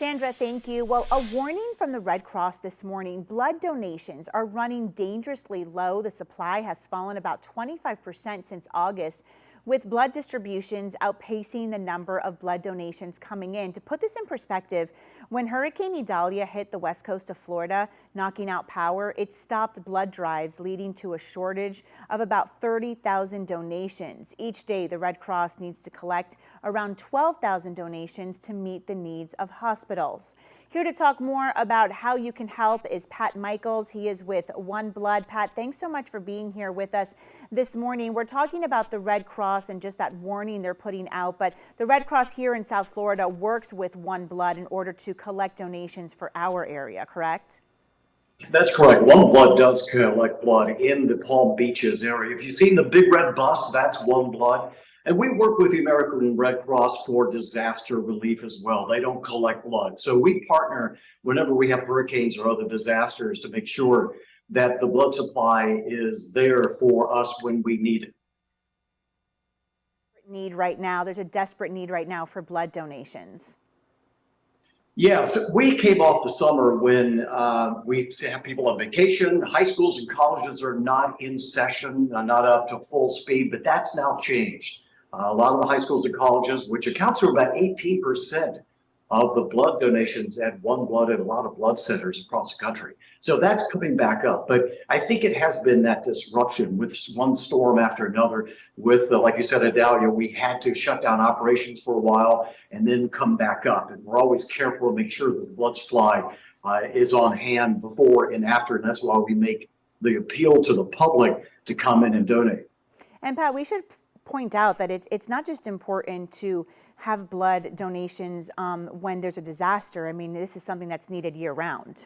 Sandra, thank you. Well, a warning from the Red Cross this morning. Blood donations are running dangerously low. The supply has fallen about 25% since August, with blood distributions outpacing the number of blood donations coming in. To put this in perspective, when Hurricane Idalia hit the west coast of Florida, knocking out power, it stopped blood drives, leading to a shortage of about 30,000 donations. Each day, the Red Cross needs to collect around 12,000 donations to meet the needs of hospitals. Here to talk more about how you can help is Pat Michaels. He is with OneBlood. Pat, thanks so much for being here with us this morning. We're talking about the Red Cross and just that warning they're putting out, but the Red Cross here in South Florida works with OneBlood in order to collect donations for our area, correct? That's correct. OneBlood does collect blood in the Palm Beaches area. If you've seen the big red bus, that's OneBlood. And we work with the American Red Cross for disaster relief as well. They don't collect blood. So we partner whenever we have hurricanes or other disasters to make sure that the blood supply is there for us when we need it. There's a desperate need right now for blood donations. Yes, we came off the summer when we have people on vacation. High schools and colleges are not in session, not up to full speed, but that's now changed. A lot of the high schools and colleges, which accounts for about 18% of the blood donations at OneBlood at a lot of blood centers across the country. So that's coming back up. But I think it has been that disruption with one storm after another. With, like you said, Idalia, we had to shut down operations for a while and then come back up. And we're always careful to make sure that the blood supply is on hand before and after. And that's why we make the appeal to the public to come in and donate. And Pat, we should point out that it's not just important to have blood donations when there's a disaster. I mean, this is something that's needed year round.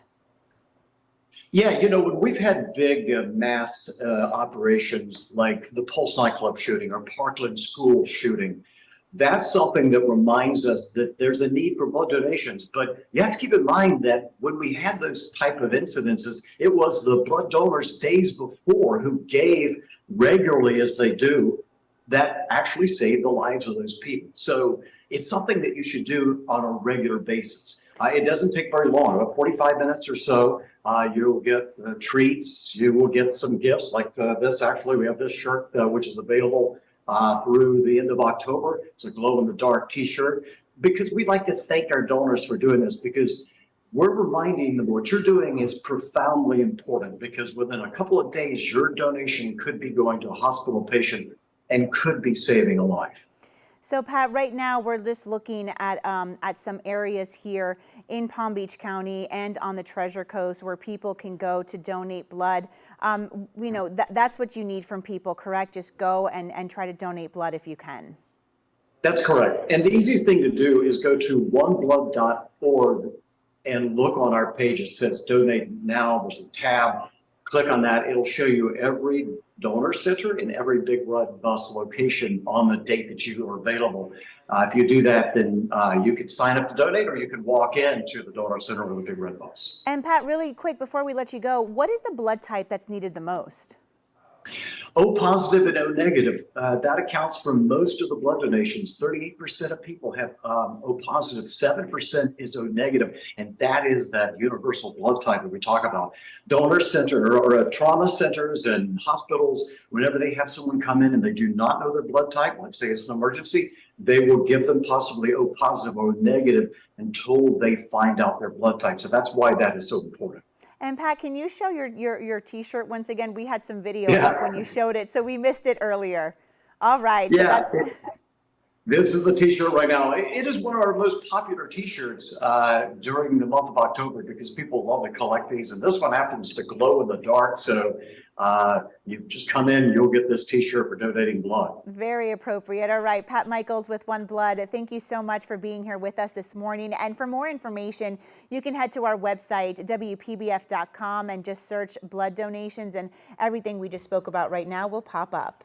Yeah, you know, when we've had big mass operations like the Pulse nightclub shooting or Parkland school shooting, that's something that reminds us that there's a need for blood donations. But you have to keep in mind that when we had those type of incidences, it was the blood donors days before who gave regularly as they do that actually saved the lives of those people. So it's something that you should do on a regular basis. It doesn't take very long, about 45 minutes or so. You'll get treats, you will get some gifts like this. Actually, we have this shirt, which is available through the end of October. It's a glow-in-the-dark t-shirt, because we'd like to thank our donors for doing this, because we're reminding them what you're doing is profoundly important, because within a couple of days, your donation could be going to a hospital patient and could be saving a life. So Pat, right now we're just looking at some areas here in Palm Beach County and on the Treasure Coast where people can go to donate blood. You know, that's what you need from people, correct? Just go and try to donate blood if you can. That's correct. And the easiest thing to do is go to oneblood.org and look on our page. It says donate now. There's a tab. Click on that. It'll show you every donor center and every big red bus location on the date that you are available. If you do that, then you can sign up to donate, or you can walk into the donor center with a big red bus. And Pat, really quick before we let you go, what is the blood type that's needed the most? O positive and O negative. That accounts for most of the blood donations. 38% of people have O positive, 7% is O negative, and that is that universal blood type that we talk about. Donor center or trauma centers and hospitals, whenever they have someone come in and they do not know their blood type, let's say it's an emergency, they will give them possibly O positive or negative until they find out their blood type. So that's why that is so important. And Pat, can you show your t-shirt once again? We had some video up when you showed it, so we missed it earlier. All right. Yeah. So this is the t-shirt right now. It is one of our most popular t-shirts during the month of October, because people love to collect these. And this one happens to glow in the dark. So you just come in, you'll get this t-shirt for donating blood. Very appropriate. All right. Pat Michaels with OneBlood. Thank you so much for being here with us this morning. And for more information, you can head to our website, WPBF.com, and just search blood donations, and everything we just spoke about right now will pop up.